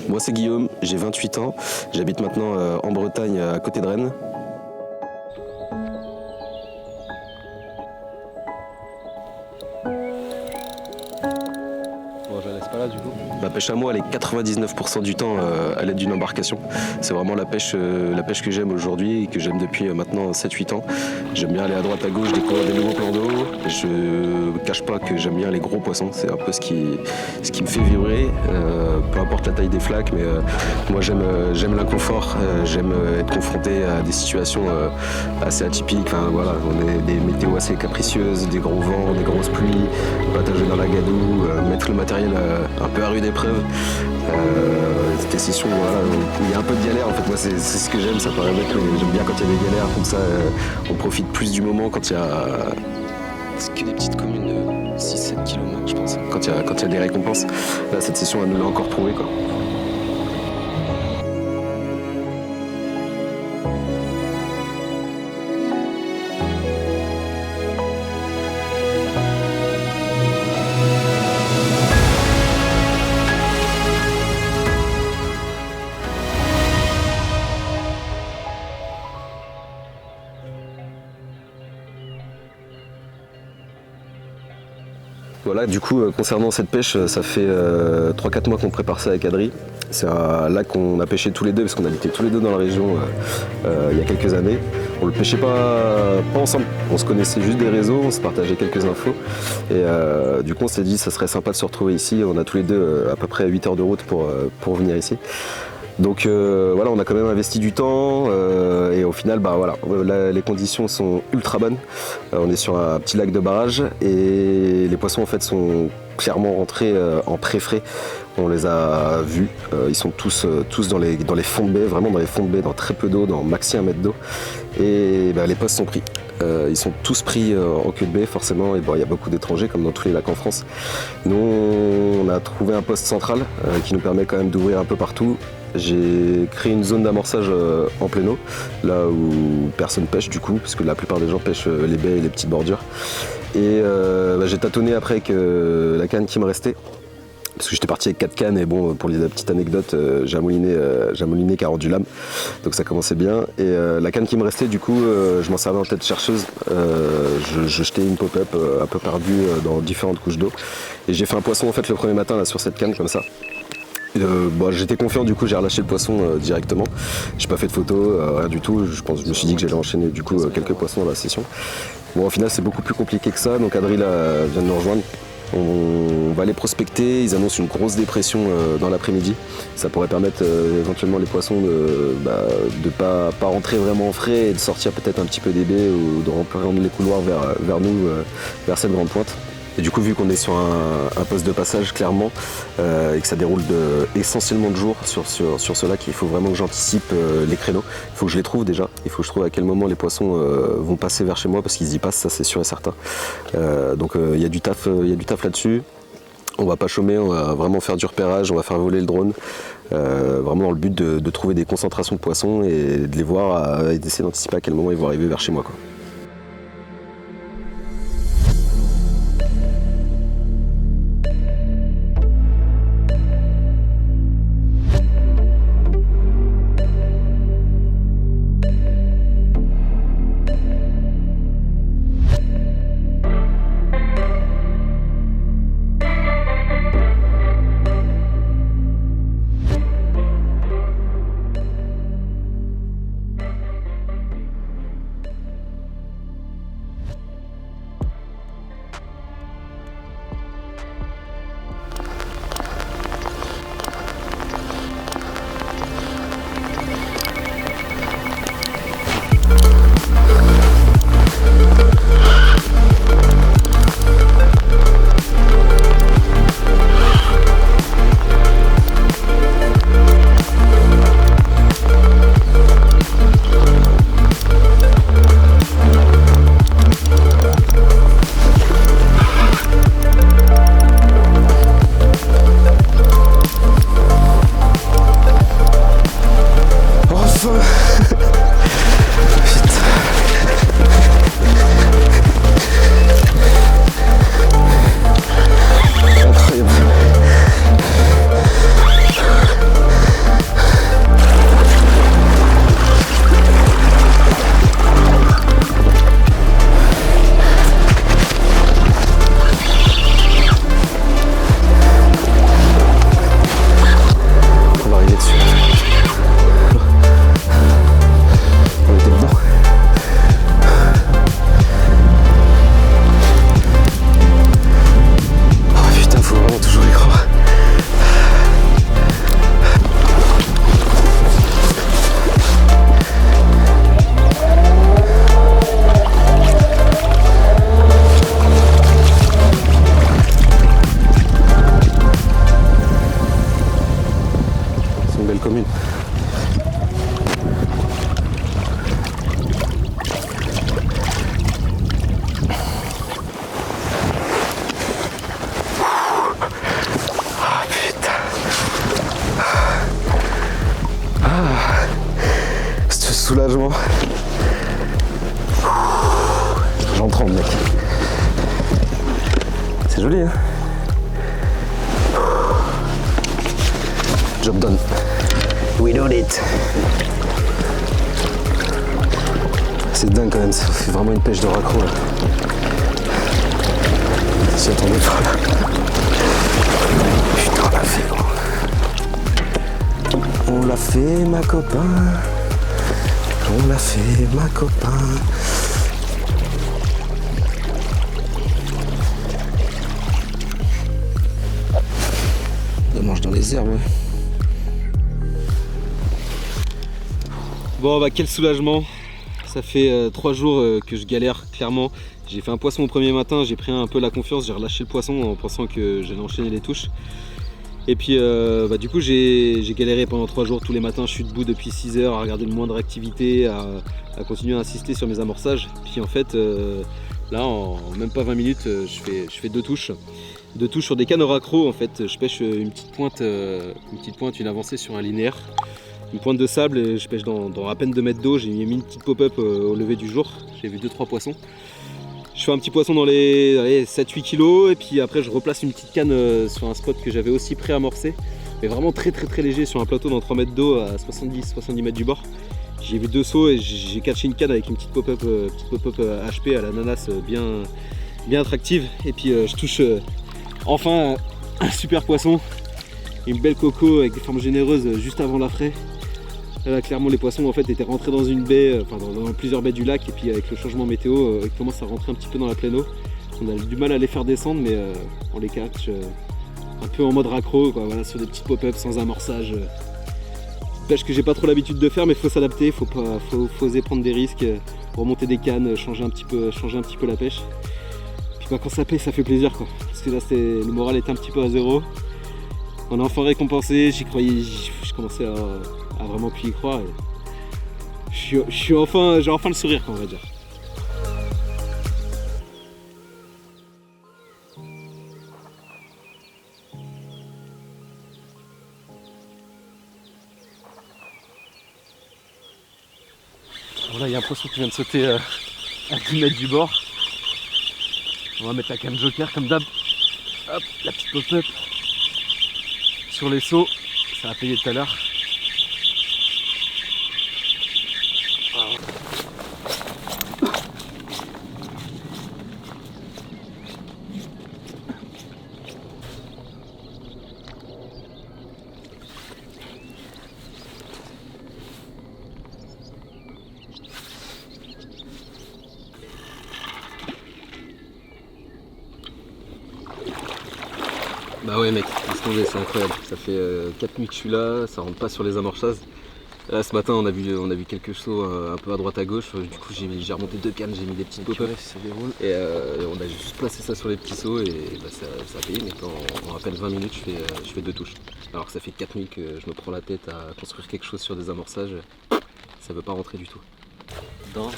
Moi c'est Guillaume, j'ai 28 ans, j'habite maintenant en Bretagne à côté de Rennes. Bon, je la laisse pas là du coup. La pêche à moi elle est 99% du temps à l'aide d'une embarcation. C'est vraiment la pêche que j'aime aujourd'hui et que j'aime depuis maintenant 7-8 ans. J'aime bien aller à droite à gauche, découvrir des nouveaux plans d'eau. Je cache pas que j'aime bien les gros poissons, c'est un peu ce qui me fait vibrer, peu importe la taille des flaques, mais moi j'aime l'inconfort, j'aime être confronté à des situations assez atypiques. Enfin, voilà, on a des météos assez capricieuses, des gros vents, des grosses pluies, patager dans la gadoue, mettre le matériel un peu à rude épreuve. Des sessions voilà, où il y a un peu de galère, en fait moi c'est ce que j'aime, ça paraît bête mais j'aime bien quand il y a des galères comme ça, on profite plus du moment quand il y a... C'est que des petites communes de 6-7 km je pense, quand il y a des récompenses. Là cette session elle nous l'a encore prouvé quoi. Voilà, du coup, concernant cette pêche, ça fait 3-4 mois qu'on prépare ça avec Adri. C'est un lac qu'on a pêché tous les deux, parce qu'on habitait tous les deux dans la région il y a quelques années. On le pêchait pas ensemble, on se connaissait juste des réseaux, on se partageait quelques infos. Et du coup, on s'est dit ça serait sympa de se retrouver ici. On a tous les deux à peu près 8 heures de route pour venir ici. Donc voilà, on a quand même investi du temps et au final, bah voilà, les conditions sont ultra bonnes. On est sur un petit lac de barrage et les poissons en fait sont clairement rentrés en pré-frais. On les a vus, ils sont tous dans les fonds de baie, vraiment dans les fonds de baie, dans très peu d'eau, dans maxi 1 mètre d'eau. Et bah, les postes sont pris. Ils sont tous pris en queue de baie forcément, et bon, il y a beaucoup d'étrangers comme dans tous les lacs en France. Nous on a trouvé un poste central qui nous permet quand même d'ouvrir un peu partout. J'ai créé une zone d'amorçage en plein eau, là où personne pêche du coup, parce que la plupart des gens pêchent les baies et les petites bordures. Et bah, j'ai tâtonné après avec la canne qui me restait. Parce que j'étais parti avec 4 cannes et bon, pour la petite anecdote, j'ai un moulinet qui a rendu l'âme, donc ça commençait bien. Et la canne qui me restait, du coup, je m'en servais en tête chercheuse. Je jetais une pop-up un peu perdue dans différentes couches d'eau. Et j'ai fait un poisson en fait le premier matin là sur cette canne comme ça. J'étais confiant, du coup j'ai relâché le poisson directement. J'ai pas fait de photo, rien du tout. Je me suis dit que j'allais enchaîner du coup quelques poissons dans la session. Bon, au final c'est beaucoup plus compliqué que ça, donc Adri là, vient de nous rejoindre. On va les prospecter, ils annoncent une grosse dépression dans l'après-midi. Ça pourrait permettre éventuellement les poissons de pas rentrer vraiment en frais et de sortir peut-être un petit peu des baies ou de remplir les couloirs vers nous, vers cette grande pointe. Et du coup, vu qu'on est sur un poste de passage clairement et que ça déroule essentiellement de jour sur ce lac, il faut vraiment que j'anticipe les créneaux. Il faut que je les trouve déjà. Il faut que je trouve à quel moment les poissons vont passer vers chez moi parce qu'ils y passent, ça c'est sûr et certain. Donc il y a du taf là-dessus. On va pas chômer, on va vraiment faire du repérage, on va faire voler le drone. Vraiment dans le but de trouver des concentrations de poissons et de les voir et d'essayer d'anticiper à quel moment ils vont arriver vers chez moi, quoi. soulagement. J'en tremble, mec. C'est joli, hein? Job done. We did it. C'est dingue quand même, ça fait vraiment une pêche de raccro là. J'y attendais pas là. Putain, on l'a fait, gros. On l'a fait, ma copain. On l'a fait, ma copain. On mange dans les herbes. Bon bah quel soulagement. Ça fait 3 jours que je galère clairement. J'ai fait un poisson au premier matin, j'ai pris un peu la confiance, j'ai relâché le poisson en pensant que j'allais enchaîner les touches. Et puis du coup j'ai galéré pendant 3 jours, tous les matins je suis debout depuis 6 heures à regarder le moindre activité, à continuer à insister sur mes amorçages. Puis en fait là en même pas 20 minutes je fais 2 touches. 2 touches sur des cannes raccro en fait. Je pêche une petite pointe, une avancée sur un linéaire. Une pointe de sable et je pêche dans à peine 2 mètres d'eau. J'ai mis une petite pop-up au lever du jour. J'ai vu 2-3 poissons. Je fais un petit poisson dans les 7-8 kg et puis après je replace une petite canne sur un spot que j'avais aussi pré-amorcé. Mais vraiment très léger sur un plateau dans 3 mètres d'eau à 70 mètres du bord. J'ai vu 2 sauts et j'ai catché une canne avec une petite pop-up HP à l'ananas bien attractive. Et puis je touche enfin un super poisson. Une belle coco avec des formes généreuses juste avant la fraie. Là, clairement les poissons en fait étaient rentrés dans une baie, dans plusieurs baies du lac et puis avec le changement météo ils commencent à rentrer un petit peu dans la pleine eau. On a du mal à les faire descendre mais on les catch un peu en mode raccro quoi, voilà, sur des petites pop-up sans amorçage. Pêche que j'ai pas trop l'habitude de faire mais il faut s'adapter, faut oser prendre des risques, remonter des cannes, changer un petit peu la pêche. Puis quand ça paye ça fait plaisir quoi. Parce que là le moral était un petit peu à zéro. On a enfin récompensé, j'y croyais, je commençais à vraiment plus y croire. J'ai enfin le sourire, on va dire. Voilà, il y a un poisson qui vient de sauter à 10 mètres du bord. On va mettre la canne joker comme d'hab. Hop, la petite pop-up sur les sauts, ça a payé tout à l'heure. Bah ouais mec, c'est incroyable, ça fait 4 nuits que je suis là, ça rentre pas sur les amorçages. Là ce matin on a vu quelques sauts un peu à droite à gauche, du coup j'ai remonté 2 cannes, j'ai mis des petites pop-up et on a juste placé ça sur les petits sauts et bah, ça a payé, mais en à peine 20 minutes je fais 2 touches. Alors que ça fait 4 nuits que je me prends la tête à construire quelque chose sur des amorçages, ça veut pas rentrer du tout. Dans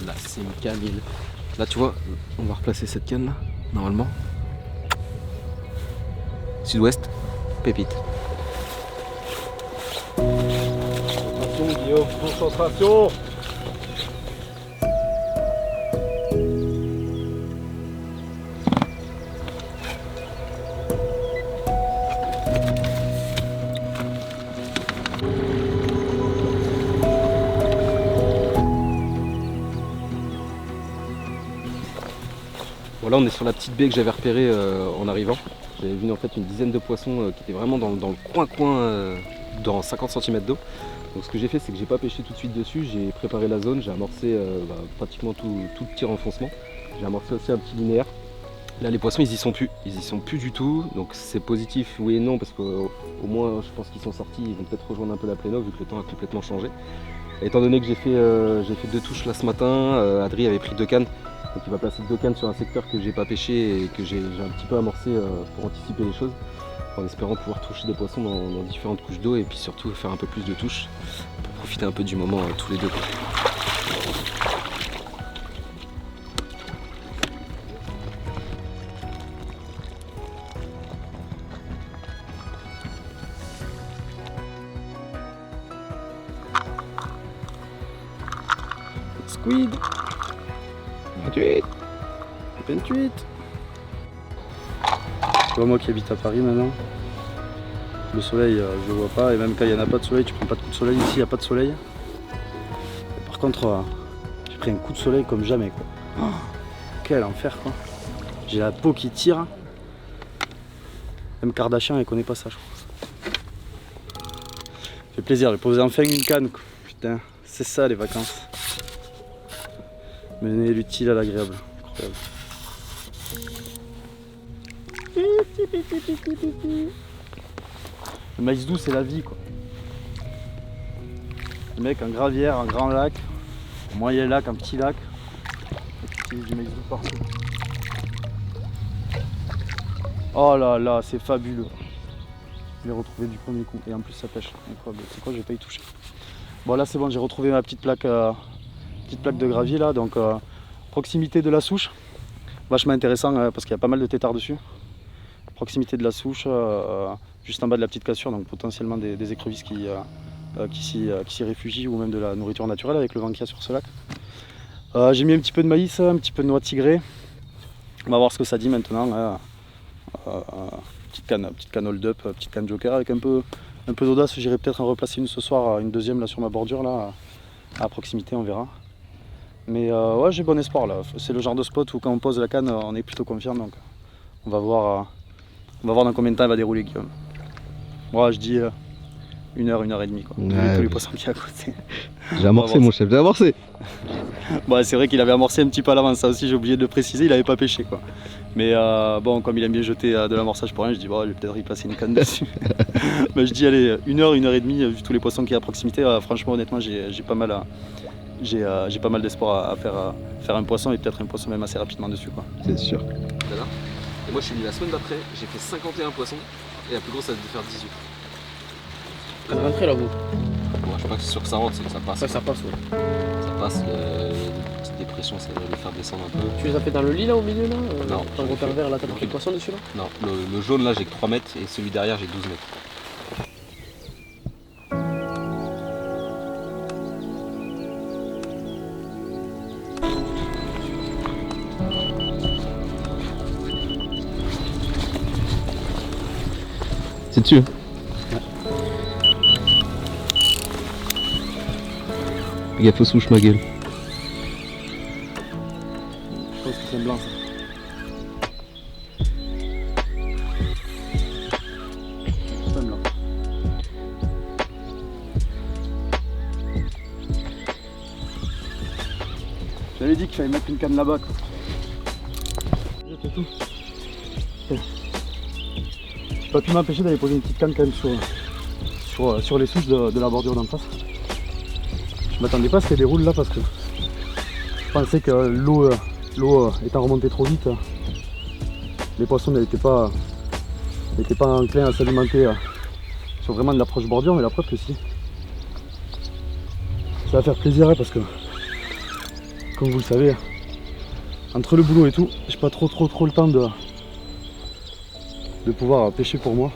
la Simca 1000. Là tu vois, on va replacer cette canne là, normalement. Sud-ouest, pépite. Concentration Guillaume, concentration. Voilà, on est sur la petite baie que j'avais repérée en arrivant. J'avais vu en fait une dizaine de poissons qui étaient vraiment dans le coin dans 50 cm d'eau. Donc ce que j'ai fait, c'est que j'ai pas pêché tout de suite dessus, j'ai préparé la zone, j'ai amorcé pratiquement tout le petit renfoncement. J'ai amorcé aussi un petit linéaire. Là les poissons ils y sont plus du tout, donc c'est positif oui et non parce qu'au moins je pense qu'ils sont sortis, ils vont peut-être rejoindre un peu la pleine eau vu que le temps a complètement changé. Et étant donné que j'ai fait 2 touches là ce matin, Adri avait pris 2 cannes. Donc il va placer 2 cannes sur un secteur que j'ai pas pêché et que j'ai un petit peu amorcé pour anticiper les choses, en espérant pouvoir toucher des poissons dans différentes couches d'eau et puis surtout faire un peu plus de touches pour profiter un peu du moment tous les deux. squid. 28. 28. Tu vois, moi qui habite à Paris maintenant, le soleil je le vois pas, et même quand il n'y en a pas de soleil, tu prends pas de coup de soleil. Ici il n'y a pas de soleil. Et par contre j'ai pris un coup de soleil comme jamais quoi. Oh, quel enfer quoi. J'ai la peau qui tire. Même Kardashian elle connaît pas ça je crois. Ça fait plaisir de poser enfin une canne quoi. Putain, c'est ça les vacances. Mener l'utile à l'agréable. Incroyable. Le maïs doux c'est la vie quoi. Le mec, un gravière, un grand lac, un moyen lac, un petit lac. Et puis du maïs doux partout. Oh là là, c'est fabuleux. Je l'ai retrouvé du premier coup et en plus ça pêche. Incroyable. C'est quoi, je vais pas y toucher. Bon là c'est bon, j'ai retrouvé ma petite plaque de gravier là, donc proximité de la souche. Vachement intéressant parce qu'il y a pas mal de têtards dessus. Proximité de la souche, juste en bas de la petite cassure, donc potentiellement des écrevisses qui s'y réfugient ou même de la nourriture naturelle avec le vent qu'il y a sur ce lac. J'ai mis un petit peu de maïs, un petit peu de noix de tigré. On va voir ce que ça dit maintenant. Petite canne hold up, petite canne joker avec un peu d'audace. J'irai peut-être en replacer une ce soir, une deuxième là sur ma bordure là, à proximité, on verra. Mais ouais, j'ai bon espoir là. C'est le genre de spot où quand on pose la canne, on est plutôt confiant, donc on va voir dans combien de temps elle va dérouler Guillaume. Moi je dis 1h et demie quoi. Ouais, tous les poissons qu'il y a à côté. J'ai amorcé mon chef, j'ai amorcé. Bon, c'est vrai qu'il avait amorcé un petit peu à l'avance, ça aussi j'ai oublié de le préciser, il avait pas pêché quoi. Mais bon, comme il aime bien jeter de l'amorçage pour rien, je dis bon, je vais peut-être y passer une canne dessus. Mais je dis allez, 1h et demie, vu tous les poissons qu'il y a à proximité, franchement honnêtement j'ai pas mal d'espoir à faire un poisson et peut-être un poisson même assez rapidement dessus quoi. C'est sûr. Et moi je suis venu la semaine d'après, j'ai fait 51 poissons et la plus grosse ça devait faire 18. Ça va rentrer là vous. Bon, je suis pas sûr que ça rentre, c'est que ça passe. Ouais, ça passe, ouais. Ça passe, une petite dépression ça devrait le faire descendre un peu. Tu les as fait dans le lit là au milieu là Non, Ton j'en ai repère fait- vert là, t'as pris le poisson dessus là? Non, le jaune là j'ai que 3 mètres et celui derrière j'ai 12 mètres. C'est dessus. Fais gaffe aux souches ma gueule. Je pense que c'est un blanc ça. C'est un blanc. J'avais dit qu'il fallait mettre une canne là-bas quoi. C'est tout. J'ai pas pu m'empêcher d'aller poser une petite canne quand même sur les souches de la bordure d'en face. Je m'attendais pas à ce qu'elle déroule là parce que je pensais que l'eau étant remontée trop vite, les poissons n'étaient pas enclins à s'alimenter sur vraiment de l'approche bordure, mais la preuve que si. Ça va faire plaisir parce que, comme vous le savez, entre le boulot et tout, j'ai pas trop le temps de pouvoir pêcher pour moi.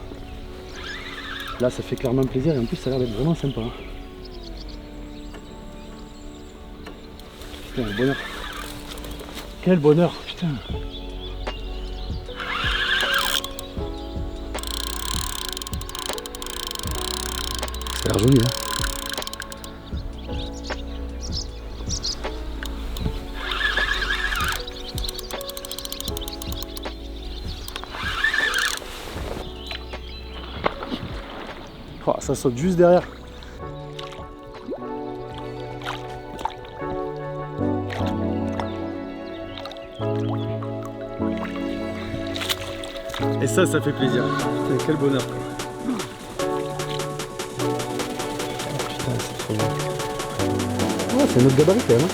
Là ça fait clairement plaisir et en plus ça a l'air d'être vraiment sympa. Putain, le bonheur. Quel bonheur, putain. Ça a l'air joli, hein. Oh, ça saute juste derrière. Et ça fait plaisir. Putain, quel bonheur. Oh, putain, c'est trop bien. Ouais, c'est notre gabarit quand même.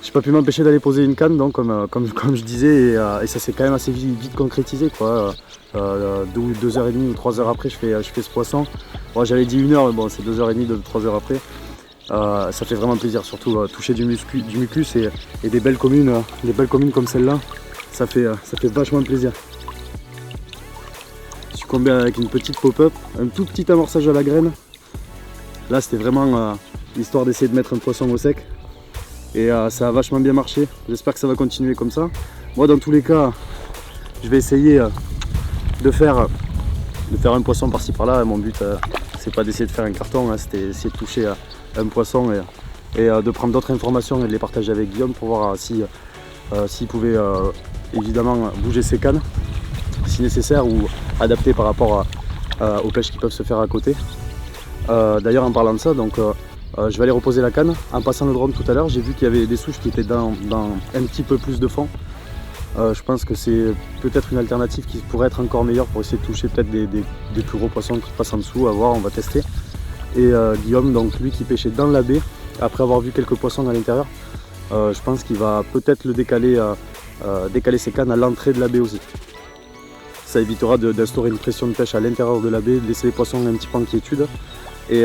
J'ai pas pu m'empêcher d'aller poser une canne, donc comme je disais, et ça s'est quand même assez vite concrétisé, quoi. 2h30 ou 3h après, je fais ce poisson. Bon, j'avais dit 1h, mais bon, c'est 2h30, 3h après. Ça fait vraiment plaisir, surtout toucher du mucus et des belles communes comme celle-là. Ça fait vachement plaisir. Succomber avec une petite pop-up, un tout petit amorçage à la graine. Là c'était vraiment histoire d'essayer de mettre un poisson au sec. Et ça a vachement bien marché. J'espère que ça va continuer comme ça. Moi, dans tous les cas, je vais essayer de faire un poisson par-ci par-là. Mon but, c'est pas d'essayer de faire un carton, hein, c'était essayer de toucher un poisson et de prendre d'autres informations et de les partager avec Guillaume pour voir s'il pouvait évidemment bouger ses cannes si nécessaire ou adapter par rapport aux pêches qui peuvent se faire à côté. D'ailleurs, en parlant de ça, donc, je vais aller reposer la canne. En passant le drone tout à l'heure, j'ai vu qu'il y avait des souches qui étaient dans un petit peu plus de fond. Je pense que c'est peut-être une alternative qui pourrait être encore meilleure pour essayer de toucher peut-être des plus gros poissons qui passent en dessous. À voir, on va tester. Et Guillaume, donc lui qui pêchait dans la baie, après avoir vu quelques poissons à l'intérieur, je pense qu'il va peut-être le décaler ses cannes à l'entrée de la baie aussi. Ça évitera d'instaurer une pression de pêche à l'intérieur de la baie, de laisser les poissons un petit peu en quiétude et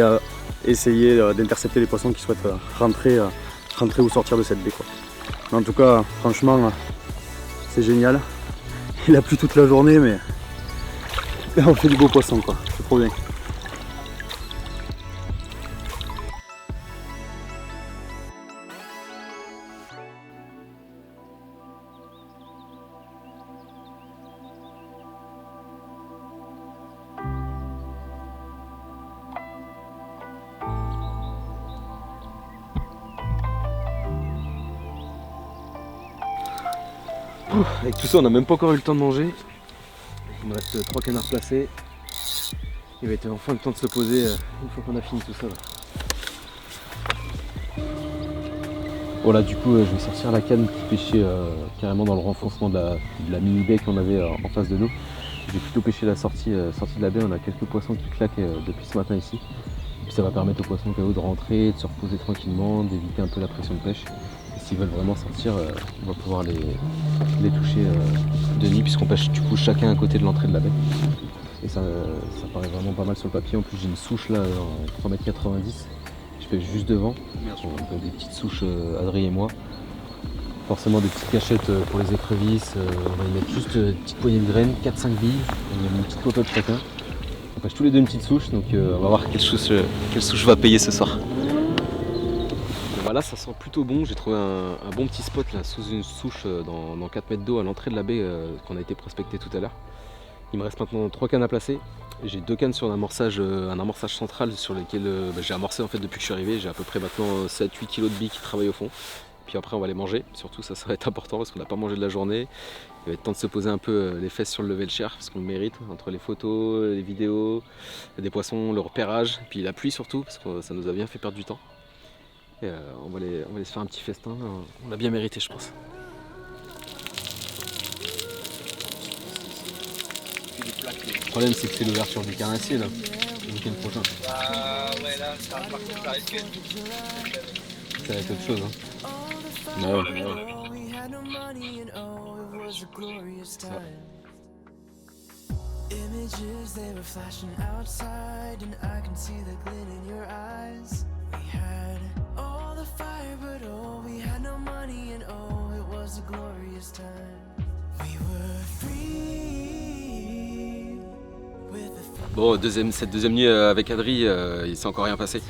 essayer d'intercepter les poissons qui souhaitent rentrer ou sortir de cette baie, quoi. Mais en tout cas, franchement, c'est génial. Il a plu toute la journée, mais on fait du beau poisson, quoi. C'est trop bien. Avec tout ça, on n'a même pas encore eu le temps de manger. Il me reste 3 canards placés. Il va être enfin le temps de se poser une fois qu'on a fini tout ça. Voilà, du coup, je vais sortir la canne qui pêchait carrément dans le renfoncement de la mini-baie qu'on avait en face de nous. J'ai plutôt pêché la sortie de la baie. On a quelques poissons qui claquent depuis ce matin ici. Et puis ça va permettre aux poissons KO de rentrer, de se reposer tranquillement, d'éviter un peu la pression de pêche. S'ils veulent vraiment sortir, on va pouvoir les toucher de nuit puisqu'on pêche du coup chacun à côté de l'entrée de la baie. Et ça paraît vraiment pas mal sur le papier. En plus j'ai une souche là en 3,90 m. Je pêche juste devant. On a des petites souches Adrien et moi. Forcément des petites cachettes pour les écrevisses. On va y mettre juste une petite poignée de graines, 4-5 billes. On a une petite cocotte chacun. On pêche tous les deux une petite souche, donc on va voir quelle souche va payer ce soir. Là ça sent plutôt bon, j'ai trouvé un bon petit spot là sous une souche dans 4 mètres d'eau à l'entrée de la baie qu'on a été prospecté tout à l'heure. Il me reste maintenant 3 cannes à placer. J'ai 2 cannes sur un amorçage central sur lequel j'ai amorcé en fait depuis que je suis arrivé. J'ai à peu près maintenant 7-8 kg de billes qui travaillent au fond. Puis après on va les manger, surtout ça va être important parce qu'on n'a pas mangé de la journée. Il va être temps de se poser un peu les fesses sur le level share parce qu'on le mérite entre les photos, les vidéos, des poissons, le repérage, puis la pluie surtout parce que ça nous a bien fait perdre du temps. Et on va aller se faire un petit festin, on l'a bien mérité je pense. Le problème c'est que c'est l'ouverture du carnassier là, le week-end prochain. Ouais là, ça par contre ça risque. Ça va être autre chose hein. Ouais. Images they were flashing outside and I can see the glint in your eyes. We had all the fire but oh we had no money and oh it was a glorious time. We were free with the... Bon, cette deuxième nuit avec Adri, il s'est encore rien passé.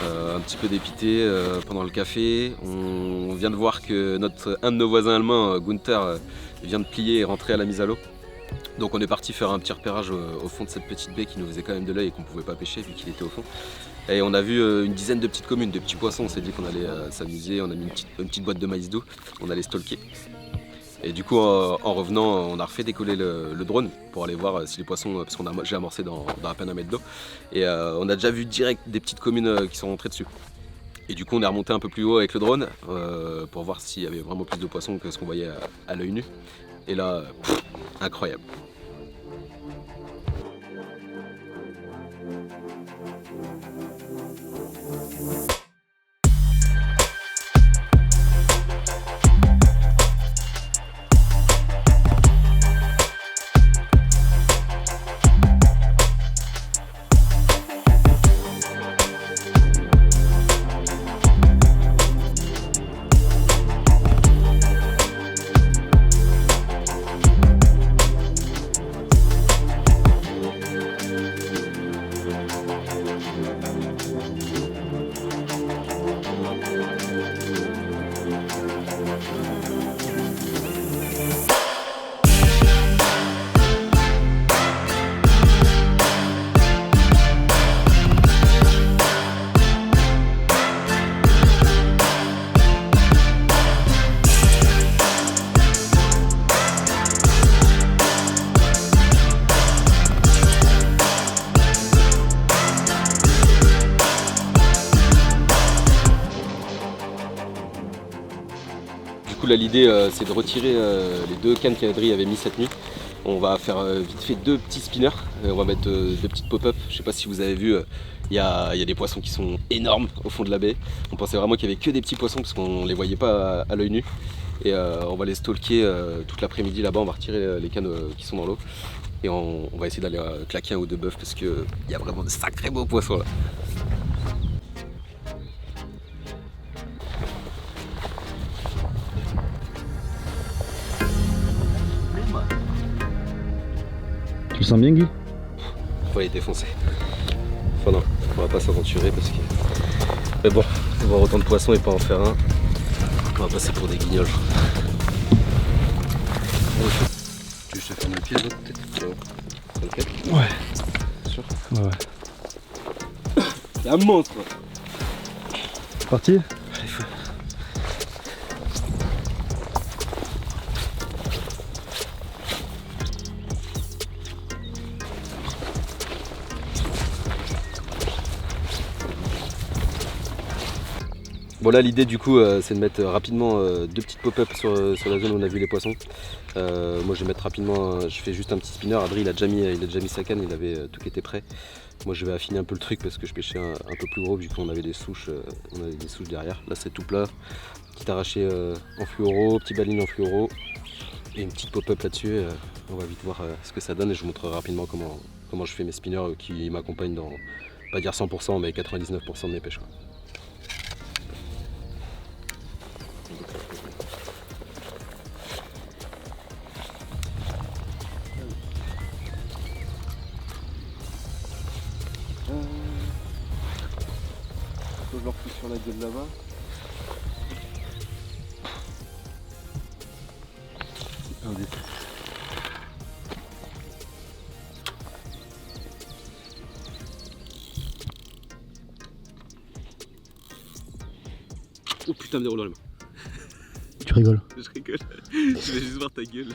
Un petit peu dépité pendant le café. On vient de voir que un de nos voisins allemands, Gunther, vient de plier et rentrer à la mise à l'eau. Donc on est parti faire un petit repérage au fond de cette petite baie qui nous faisait quand même de l'œil et qu'on ne pouvait pas pêcher vu qu'il était au fond. Et on a vu une dizaine de petites communes, de petits poissons. On s'est dit qu'on allait s'amuser, on a mis une petite boîte de maïs doux, on allait stalker. Et du coup en revenant on a refait décoller le drone pour aller voir si les poissons, parce qu'on j'ai amorcé dans à peine un mètre d'eau. Et on a déjà vu direct des petites communes qui sont rentrées dessus. Et du coup on est remonté un peu plus haut avec le drone pour voir s'il y avait vraiment plus de poissons que ce qu'on voyait à l'œil nu. Et là, incroyable. là l'idée c'est de retirer les 2 cannes qu'Adri avait mis cette nuit. On va faire vite fait 2 petits spinners, on va mettre 2 petites pop-up. Je sais pas si vous avez vu, il y a des poissons qui sont énormes au fond de la baie. On pensait vraiment qu'il y avait que des petits poissons parce qu'on les voyait pas à l'œil nu. Et on va les stalker toute l'après-midi là-bas, on va retirer les cannes qui sont dans l'eau. Et on va essayer d'aller claquer 1 ou 2 bœufs parce qu'il y a vraiment de sacrés beaux poissons là. Tu le sens bien, Guy? On va les défoncer. Enfin non, on va pas s'aventurer parce que... Mais bon, voir autant de poissons et pas en faire un, on va passer pour des guignols. Tu veux que je te ferme le pied là peut-être? T'inquiète. Ouais. Sûr? Ouais. C'est un monstre quoi. C'est parti? Allez, feu. Bon là l'idée du coup c'est de mettre rapidement 2 petites pop-up sur la zone où on a vu les poissons. Moi je vais mettre rapidement, je fais juste un petit spinner. Adri il a déjà mis sa canne, il avait tout qui était prêt. Moi je vais affiner un peu le truc parce que je pêchais un peu plus gros vu qu'on avait des souches, derrière. Là c'est tout plat, petit arraché en fluoro, petit baline en fluoro et une petite pop-up là-dessus. On va vite voir ce que ça donne et je vous montrerai rapidement comment je fais mes spinners qui m'accompagnent dans, pas dire 100% mais 99% de mes pêches quoi. Je leur pousse sur la gueule là-bas. Un dé. Oh putain, me déroule dans les mains. Tu rigoles? Je rigole. Je vais juste voir ta gueule.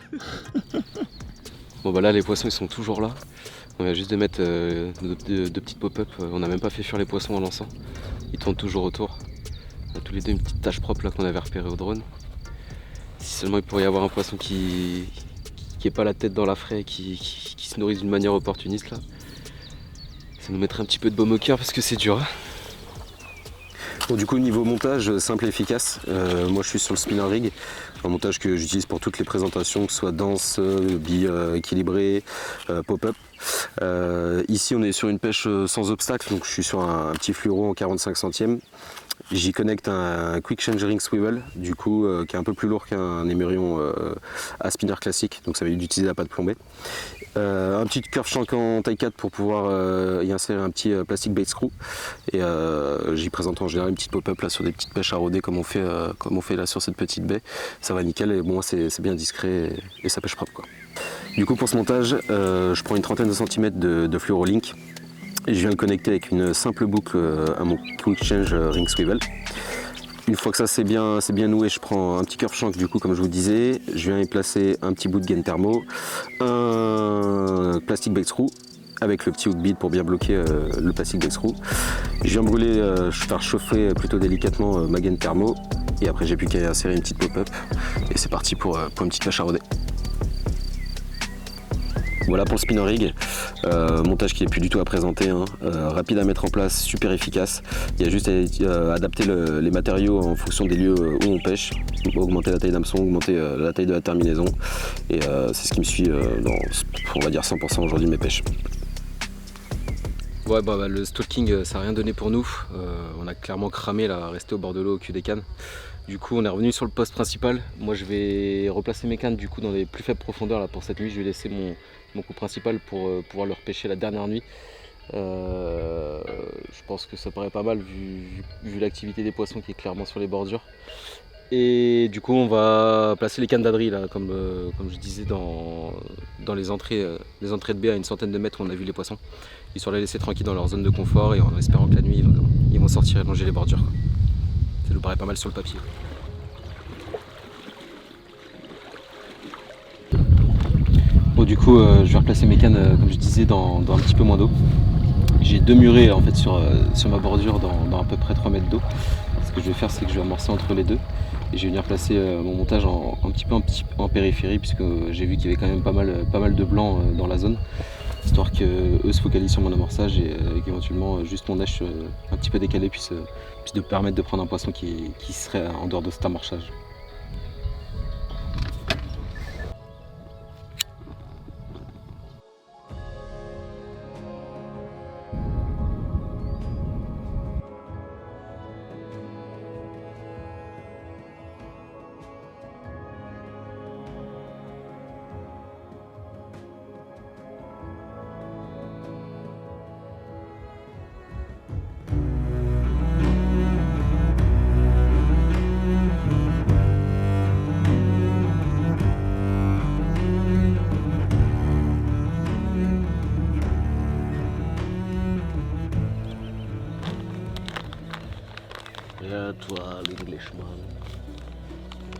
Bon bah là les poissons ils sont toujours là. On vient juste de mettre deux petites pop-up. On n'a même pas fait fuir les poissons en lançant. Ils tournent toujours autour. On a tous les deux une petite tache propre là qu'on avait repérée au drone. Si seulement il pourrait y avoir un poisson qui est pas la tête dans la fraie, qui se nourrit d'une manière opportuniste là. Ça nous mettrait un petit peu de baume au cœur parce que c'est dur. Hein. Bon, du coup niveau montage simple et efficace, moi je suis sur le spinner rig, un montage que j'utilise pour toutes les présentations, que ce soit danse, billes équilibrées, pop-up. Ici on est sur une pêche sans obstacle, donc je suis sur un petit fluoro en 45 centièmes. J'y connecte un Quick Change Ring Swivel, du coup, qui est un peu plus lourd qu'un émerion à spinner classique, donc ça va d'utiliser la pâte plombée. Un petit curve shank en taille 4 pour pouvoir y insérer un petit plastic bait screw. Et j'y présente en général une petite pop-up là sur des petites pêches à rôder comme on fait là sur cette petite baie. Ça va nickel et bon, c'est bien discret et ça pêche propre quoi. Du coup pour ce montage, je prends une trentaine de centimètres de Fluorolink. Et je viens le connecter avec une simple boucle à mon Quick Change Ring Swivel. Une fois que ça c'est bien noué, je prends un petit curve shank du coup comme je vous disais. Je viens y placer un petit bout de gaine thermo, un plastic bait screw avec le petit hook bead pour bien bloquer le plastic bait screw. Je viens brûler, faire chauffer plutôt délicatement ma gaine thermo. Et après j'ai plus qu'à insérer une petite pop-up. Et c'est parti pour une petite pêche à rôder. Voilà pour le spinner rig, montage qui n'est plus du tout à présenter, hein. Rapide à mettre en place, super efficace. Il y a juste à adapter les matériaux en fonction des lieux où on pêche, augmenter la taille d'hameçon, augmenter la taille de la terminaison. Et c'est ce qui me suit dans, on va dire 100% aujourd'hui de mes pêches. Ouais bah le stalking ça n'a rien donné pour nous, on a clairement cramé là, resté au bord de l'eau au cul des cannes. Du coup on est revenu sur le poste principal. Moi je vais replacer mes cannes du coup dans les plus faibles profondeurs là pour cette nuit. Je vais laisser mon coup principal pour pouvoir le repêcher la dernière nuit. Je pense que ça paraît pas mal vu l'activité des poissons qui est clairement sur les bordures. Et du coup on va placer les cannes d'Adri là comme je disais dans les entrées de baie à une centaine de mètres où on a vu les poissons. Histoire de les laisser tranquilles dans leur zone de confort et en espérant que la nuit ils vont sortir et longer les bordures quoi. Ça nous paraît pas mal sur le papier. Bon du coup je vais replacer mes cannes comme je disais dans un petit peu moins d'eau. J'ai 2 murets en fait sur ma bordure dans à peu près 3 mètres d'eau. Ce que je vais faire c'est que je vais amorcer entre les deux et je vais venir placer mon montage un petit peu en périphérie, puisque j'ai vu qu'il y avait quand même pas mal de blancs dans la zone, histoire qu'eux se focalisent sur mon amorçage et qu'éventuellement juste mon nage un petit peu décalé puisse de permettre de prendre un poisson qui serait en dehors de cet amorçage. Toi, l'Englishman.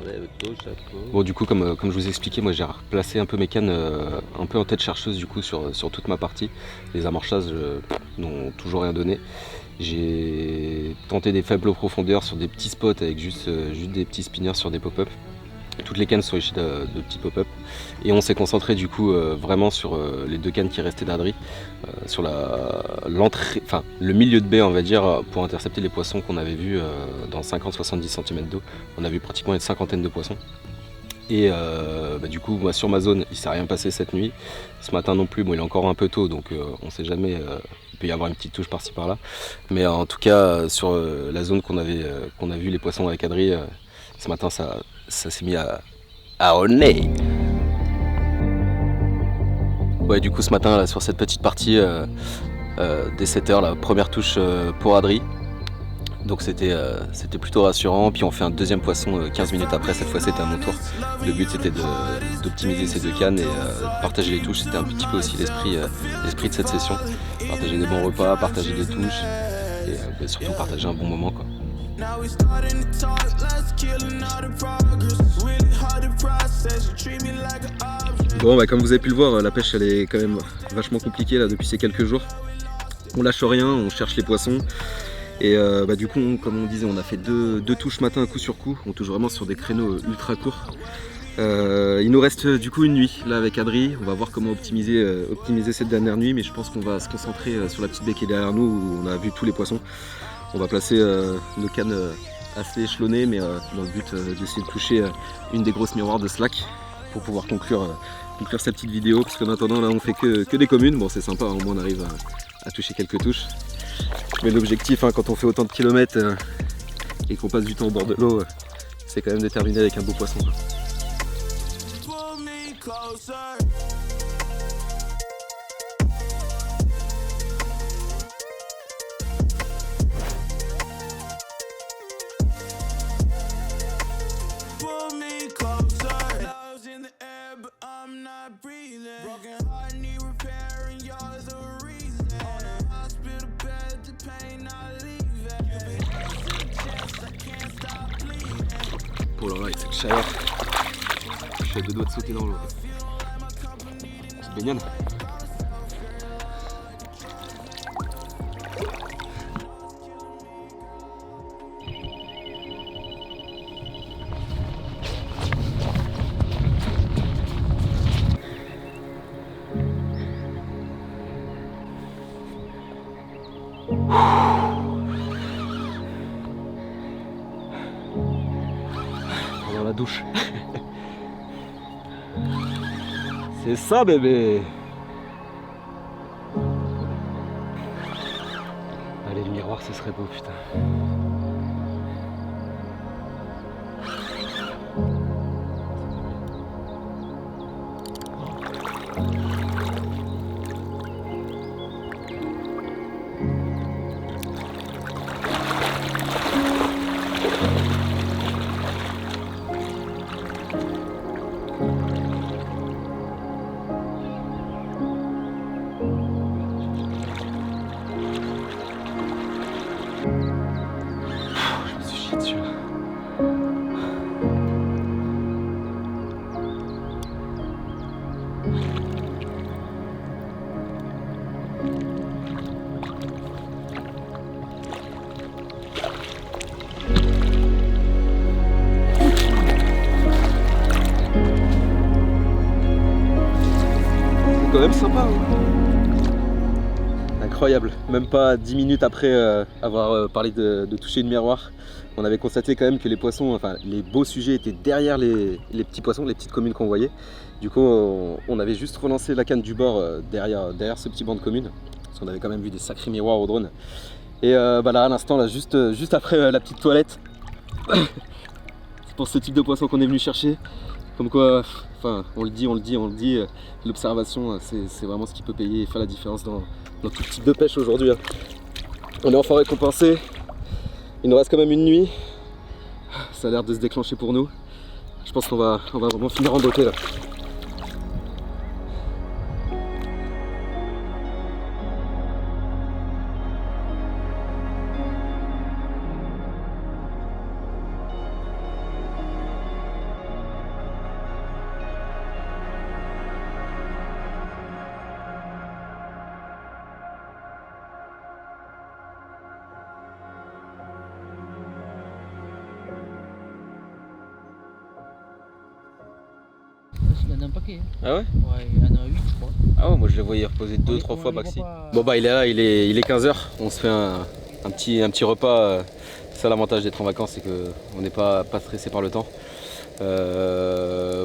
Lève ton chapeau. Bon, du coup, comme je vous ai expliqué, moi j'ai replacé un peu mes cannes un peu en tête chercheuse du coup sur toute ma partie. Les amorçages n'ont toujours rien donné. J'ai tenté des faibles profondeurs sur des petits spots avec juste des petits spinners sur des pop-up. Toutes les cannes sont issues de petits pop-up. Et on s'est concentré du coup vraiment sur les 2 cannes qui restaient d'Adri, sur l'entrée, enfin le milieu de baie on va dire, pour intercepter les poissons qu'on avait vus dans 50-70 cm d'eau. On a vu pratiquement une cinquantaine de poissons. Et du coup moi sur ma zone il s'est rien passé cette nuit. Ce matin non plus, bon il est encore un peu tôt donc on sait jamais, il peut y avoir une petite touche par-ci par-là. Mais en tout cas sur la zone qu'on a vu les poissons avec Adri, ce matin ça s'est mis à au nez. Ouais, du coup ce matin là, sur cette petite partie dès 7h, la première touche pour Adri. Donc c'était plutôt rassurant. Puis on fait un deuxième poisson 15 minutes après, cette fois c'était à mon tour. Le but c'était d'optimiser ces 2 cannes et de partager les touches. C'était un petit peu aussi l'esprit de cette session. Partager des bons repas, partager des touches et surtout partager un bon moment quoi. Bon bah comme vous avez pu le voir, la pêche elle est quand même vachement compliquée là depuis ces quelques jours. On lâche rien, on cherche les poissons. Et du coup comme on disait on a fait deux touches matin coup sur coup. On touche vraiment sur des créneaux ultra courts. Il nous reste du coup une nuit là avec Adri. On va voir comment optimiser cette dernière nuit, mais je pense qu'on va se concentrer sur la petite baie qui est derrière nous où on a vu tous les poissons. On va placer nos cannes assez échelonnées, mais dans le but d'essayer de toucher une des grosses miroirs de slack pour pouvoir conclure cette petite vidéo, parce qu'en attendant là on fait que des communes. Bon c'est sympa, au moins on arrive à toucher quelques touches. Mais l'objectif quand on fait autant de kilomètres et qu'on passe du temps au bord de l'eau, c'est quand même de terminer avec un beau poisson. Oh là là, avec cette chaleur, je suis à 2 doigts de sauter dans l'eau. Petite baignade. Dans la douche. C'est ça bébé. Allez le miroir ce serait beau putain. quand même sympa. Incroyable, même pas 10 minutes après avoir parlé de toucher une miroir, on avait constaté quand même que les poissons, enfin les beaux sujets étaient derrière les petits poissons, les petites communes qu'on voyait. Du coup on avait juste relancé la canne du bord derrière ce petit banc de communes, parce qu'on avait quand même vu des sacrés miroirs au drone. Et là à l'instant, là juste après la petite toilette, c'est pour ce type de poisson qu'on est venu chercher. Comme quoi, enfin on le dit, l'observation c'est vraiment ce qui peut payer et faire la différence dans tout type de pêche aujourd'hui. On est enfin récompensé. Il nous reste quand même une nuit. Ça a l'air de se déclencher pour nous. Je pense qu'on va vraiment finir en beauté là. Il y en a un paquet. Hein. Ah ouais? Ouais, il y en a 8 je crois. Ah ouais, moi je les voyais reposer 2-3 fois maxi. Bon bah il est là, il est 15h, on se fait un petit repas. C'est ça l'avantage d'être en vacances, c'est qu'on n'est pas stressé par le temps.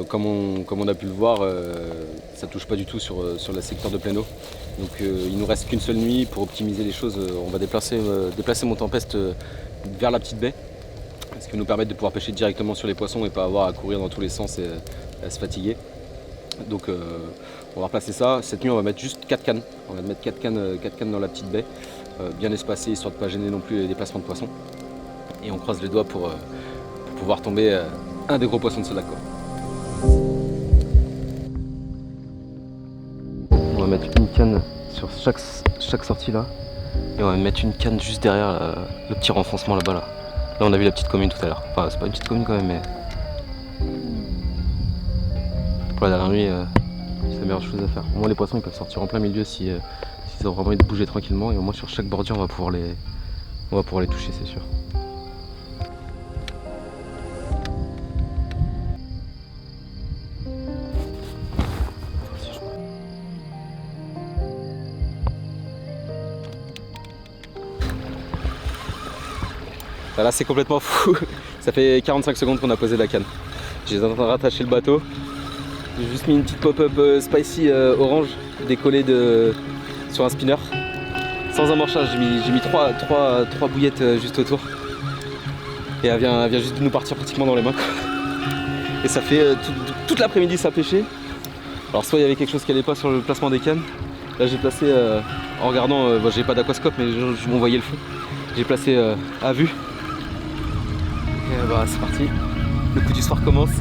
Comme on a pu le voir, ça touche pas du tout sur le secteur de plein eau. Donc il nous reste qu'une seule nuit pour optimiser les choses. On va déplacer mon tempeste vers la petite baie, ce qui va nous permettre de pouvoir pêcher directement sur les poissons et pas avoir à courir dans tous les sens et à se fatiguer. Donc on va replacer ça. Cette nuit on va mettre juste 4 cannes. On va mettre 4 cannes dans la petite baie, bien espacées, histoire de ne pas gêner non plus les déplacements de poissons. Et on croise les doigts pour pouvoir tomber un des gros poissons de ce lac, quoi. On va mettre une canne sur chaque sortie là. Et on va mettre une canne juste derrière le petit renfoncement là-bas là. Là on a vu la petite commune tout à l'heure. Enfin c'est pas une petite commune quand même, mais pour la dernière nuit c'est la meilleure chose à faire. Au moins les poissons ils peuvent sortir en plein milieu s'ils ont vraiment envie de bouger tranquillement, et au moins sur chaque bordure on va pouvoir les toucher, c'est sûr. Là c'est complètement fou, ça fait 45 secondes qu'on a posé la canne. J'ai en train de rattacher le bateau. J'ai juste mis une petite pop-up spicy orange décollée sur un spinner. Sans amorçage, j'ai mis 3 bouillettes juste autour. Et elle vient juste de nous partir pratiquement dans les mains. Et ça fait toute l'après-midi ça pêchait. Alors soit il y avait quelque chose qui allait pas sur le placement des cannes. Là j'ai placé, en regardant, j'ai pas d'aquascope mais je m'envoyais le feu. J'ai placé à vue. Et bah c'est parti, le coup du soir commence.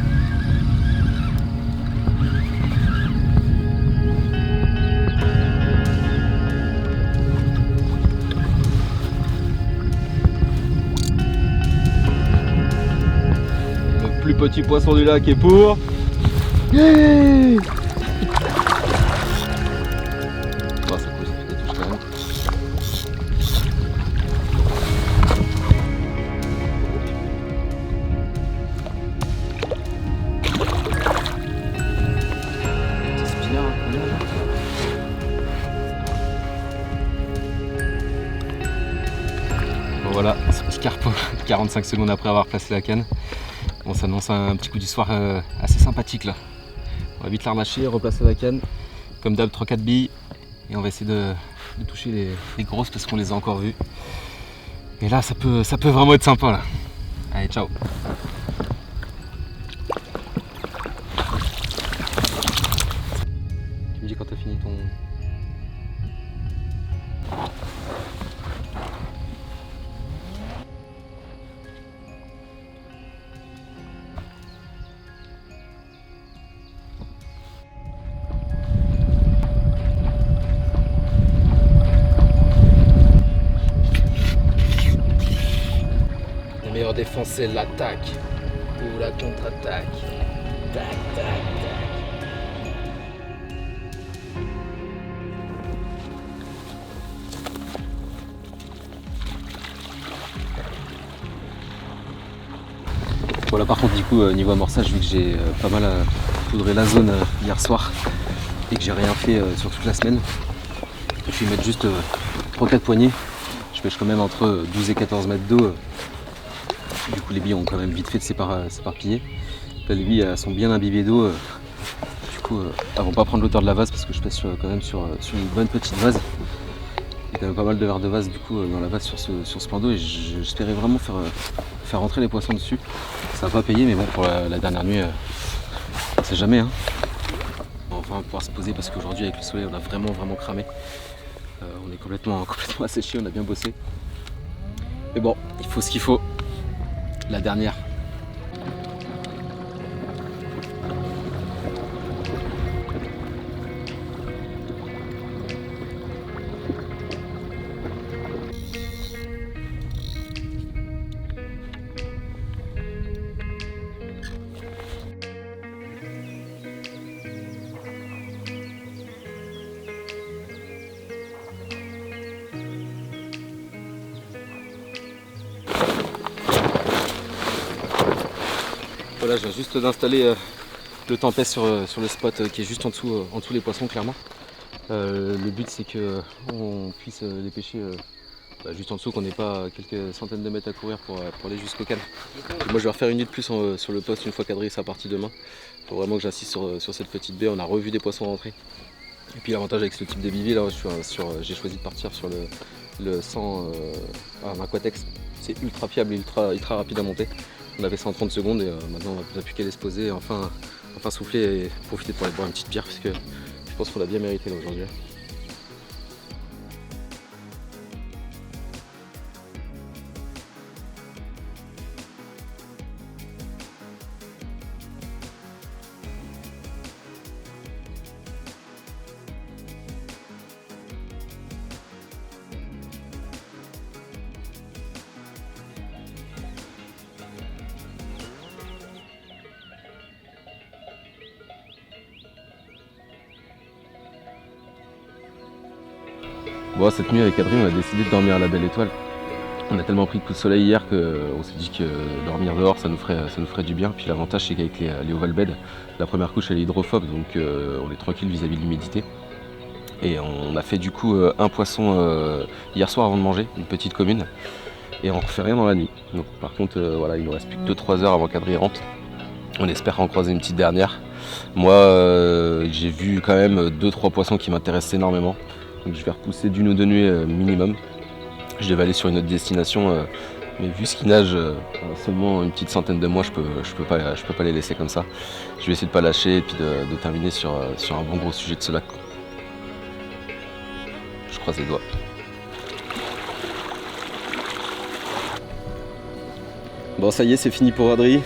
Le plus petit poisson du lac est pour... Yeah, oh, c'est cool, ça fait des touches quand même. Bon voilà, c'est ce carpo 45 secondes après avoir placé la canne. Bon, ça annonce un petit coup du soir assez sympathique là. On va vite la relâcher, replacer la canne. Comme d'hab, 3-4 billes. Et on va essayer de toucher les grosses parce qu'on les a encore vues. Et là, ça peut vraiment être sympa là. Allez, ciao. Tu me dis quand t'as fini ton... La meilleure défense c'est l'attaque ou la contre-attaque. Tac, tac, tac. Voilà, par contre du coup niveau amorçage, vu que j'ai pas mal poudré la zone hier soir, et que j'ai rien fait sur toute la semaine, je vais mettre juste 3-4 poignées. Je pêche quand même entre 12 et 14 mètres d'eau. Du coup les billes ont quand même vite fait de s'éparpiller. Là les billes sont bien imbibées d'eau. Du coup elles vont pas prendre l'auteur de la vase parce que je pêche quand même sur une bonne petite vase. Il y a quand même pas mal de verres de vase du coup dans la vase sur ce plan d'eau et j'espérais vraiment faire rentrer les poissons dessus. Ça va pas payer mais bon pour la dernière nuit, on sait jamais hein. On va pouvoir se poser parce qu'aujourd'hui avec le soleil on a vraiment cramé. On est complètement asséché, on a bien bossé. Mais bon, il faut ce qu'il faut. La dernière. Voilà, je viens juste d'installer le tempest sur le spot qui est juste en dessous les poissons clairement. Le but c'est que on puisse les pêcher juste en dessous, qu'on n'ait pas quelques centaines de mètres à courir pour aller jusqu'au cadre. Moi je vais refaire une nuit de plus sur le poste une fois cadré, ça partie demain. Faut vraiment que j'insiste sur cette petite baie, on a revu des poissons rentrer. Et puis l'avantage avec ce type de bivy là, j'ai choisi de partir sur le 100 en aquatex. C'est ultra fiable et ultra rapide à monter. On avait 130 secondes et maintenant on n'a plus qu'à aller se poser et enfin souffler et profiter pour aller boire une petite bière parce que je pense qu'on l'a bien mérité là aujourd'hui. Bon, cette nuit avec Adrien, on a décidé de dormir à la Belle Étoile. On a tellement pris de coups de soleil hier qu'on s'est dit que dormir dehors ça nous ferait du bien. Puis l'avantage c'est qu'avec les oval bed, la première couche elle est hydrophobe donc on est tranquille vis-à-vis de l'humidité. Et on a fait du coup un poisson hier soir avant de manger, une petite commune. Et on ne refait rien dans la nuit. Donc par contre voilà, il nous reste plus que 2-3 heures avant qu'Adrien rentre. On espère en croiser une petite dernière. Moi j'ai vu quand même 2-3 poissons qui m'intéressent énormément. Donc je vais repousser d'une ou deux nuits minimum. Je devais aller sur une autre destination, mais vu ce qui nage seulement une petite centaine de mois, je peux pas les laisser comme ça. Je vais essayer de pas lâcher et puis de terminer sur un bon gros sujet de ce lac. Je croise les doigts. Bon ça y est, c'est fini pour Adri.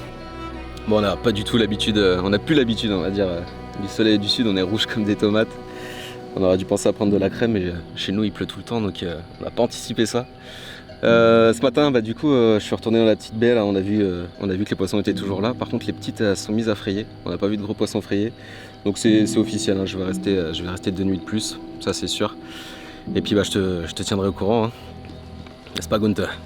Bon on n'a pas du tout l'habitude, on n'a plus l'habitude on va dire du soleil du sud, on est rouge comme des tomates. On aurait dû penser à prendre de la crème, mais chez nous il pleut tout le temps, donc on n'a pas anticipé ça. Ce matin, du coup, je suis retourné dans la petite baie, là, on a vu que les poissons étaient toujours là. Par contre, les petites sont mises à frayer. On n'a pas vu de gros poissons frayés, donc c'est officiel. Hein. Je vais rester 2 nuits de plus, ça c'est sûr. Et puis je te tiendrai au courant. Hein. N'est-ce pas, Gunther?